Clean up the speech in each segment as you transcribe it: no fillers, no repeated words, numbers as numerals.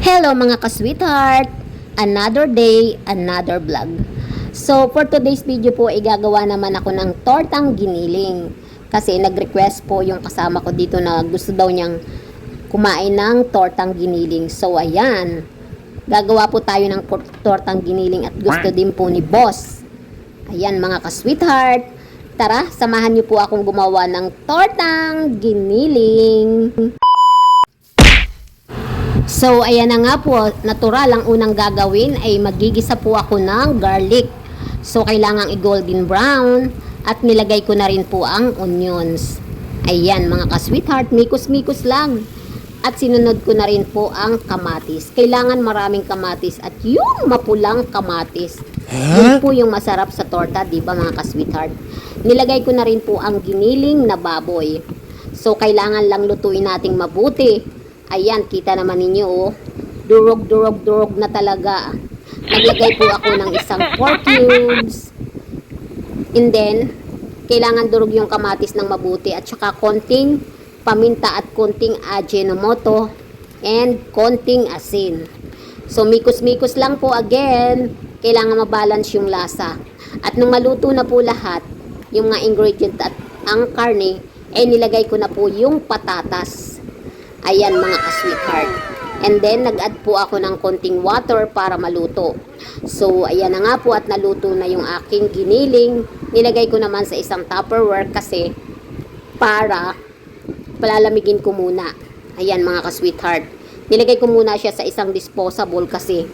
Hello mga ka-sweetheart! Another day, another vlog. So for today's video po, igagawa naman ako ng tortang giniling. Kasi nag-request po yung kasama ko dito na gusto daw niyang kumain ng tortang giniling. So ayan, gagawa po tayo ng tortang giniling at gusto din po ni boss. Ayan mga ka-sweetheart, tara, samahan niyo po akong gumawa ng tortang giniling. So, ayan na nga po, natural ang unang gagawin ay magigisa po ako ng garlic. So, kailangang i-golden brown at nilagay ko na rin po ang onions. Ayan mga ka-sweetheart, mikos-mikos lang. At sinunod ko na rin po ang kamatis. Kailangan maraming kamatis at yung mapulang kamatis. Yun po yung masarap sa torta, di ba mga ka-sweetheart? Nilagay ko na rin po ang giniling na baboy. So, kailangan lang lutuin nating mabuti. Ayan, kita naman ninyo oh. Durog na talaga. Naglagay po ako ng isang 4 cubes. And then, kailangan durog yung kamatis ng mabuti at saka konting paminta at konting ajinomoto and konting asin. So, mikos-mikos lang po again. Kailangan mabalance yung lasa. At nung maluto na po lahat, yung mga ingredient at ang karne, nilagay ko na po yung patatas. Ayan mga ka-sweetheart. And then, nag-add po ako ng konting water para maluto. So, ayan na nga po at naluto na yung aking giniling. Nilagay ko naman sa isang Tupperware kasi para palalamigin ko muna. Ayan mga ka-sweetheart. Nilagay ko muna siya sa isang disposable kasi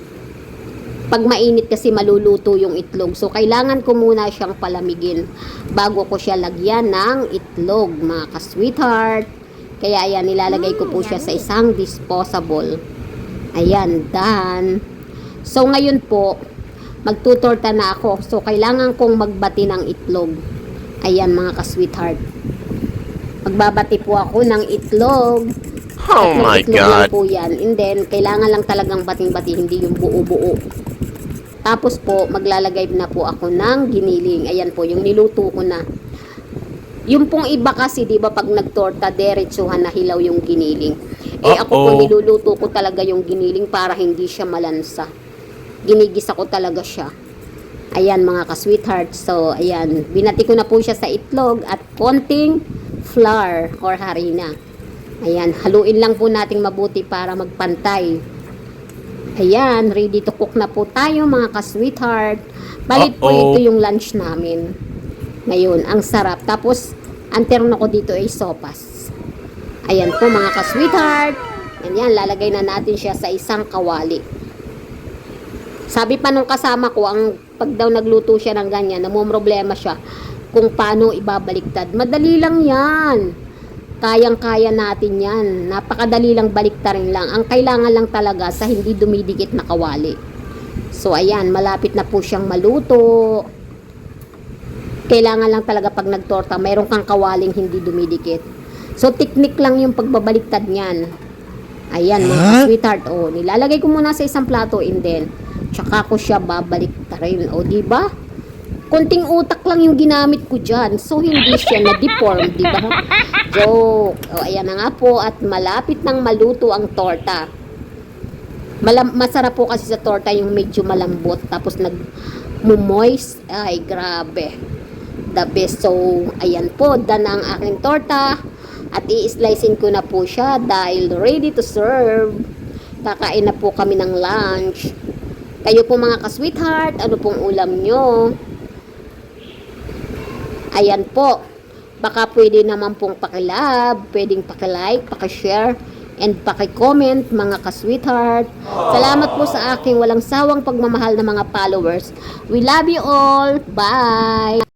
pag mainit kasi maluluto yung itlog. So, kailangan ko muna siyang palamigin bago ko siya lagyan ng itlog mga ka-sweetheart. Kaya ayan, nilalagay ko po siya sa isang disposable. Ayan, done. So, ngayon po, magtutorta na ako. So, kailangan kong magbati ng itlog. Ayan, mga ka-sweetheart. Magbabati po ako ng itlog. Oh my God! Po yan. And then, kailangan lang talagang bating-bati, hindi yung buo-buo. Tapos po, maglalagay na po ako ng giniling. Ayan po, yung niluto ko na. Yung pong iba kasi, di ba, pag nagtorta, diretsuhan na hilaw yung giniling. Ako po, niluluto ko talaga yung giniling para hindi siya malansa. Ginigisa ko talaga siya. Ayan, mga ka-sweetheart. So, ayan, binati ko na po siya sa itlog at konting flour or harina. Ayan, haluin lang po nating mabuti para magpantay. Ayan, ready to cook na po tayo, mga ka-sweetheart. Balit po ito yung lunch namin. Ngayon, ang sarap. Tapos, ang terno ko dito ay sopas. Ayan po mga ka-sweetheart. Yan, lalagay na natin siya sa isang kawali. Sabi pa nung kasama ko, ang pag daw nagluto siya ng ganyan, namumroblema siya kung paano ibabaliktad. Madali lang yan. Kayang-kaya natin yan. Napakadali lang baliktarin lang. Ang kailangan lang talaga sa hindi dumidikit na kawali. So, ayan, malapit na po siyang maluto. Kailangan lang talaga pag nagtorta, mayroon kang kawaling hindi dumidikit. So, technique lang yung pagbabaliktad niyan. Ayan, mga sweetheart. O, nilalagay ko muna sa isang plato and then, tsaka ko siya babaliktarin. O, diba? Konting utak lang yung ginamit ko dyan. So, hindi siya na-deform, diba? Joke. O, ayan na nga po. At malapit nang maluto ang torta. Masarap po kasi sa torta yung medyo malambot. Tapos, nag-moist. Ay, grabe. The best. So, ayan po, done ang aking torta at i-slicein ko na po siya dahil ready to serve. Kakain na po kami ng lunch. Kayo po mga ka-sweetheart, ano pong ulam nyo? Ayan po, baka pwede naman pong pakilab, pwedeng pakilike, pakishare, and paki-comment mga ka-sweetheart. Salamat po sa aking walang sawang pagmamahal na mga followers. We love you all. Bye!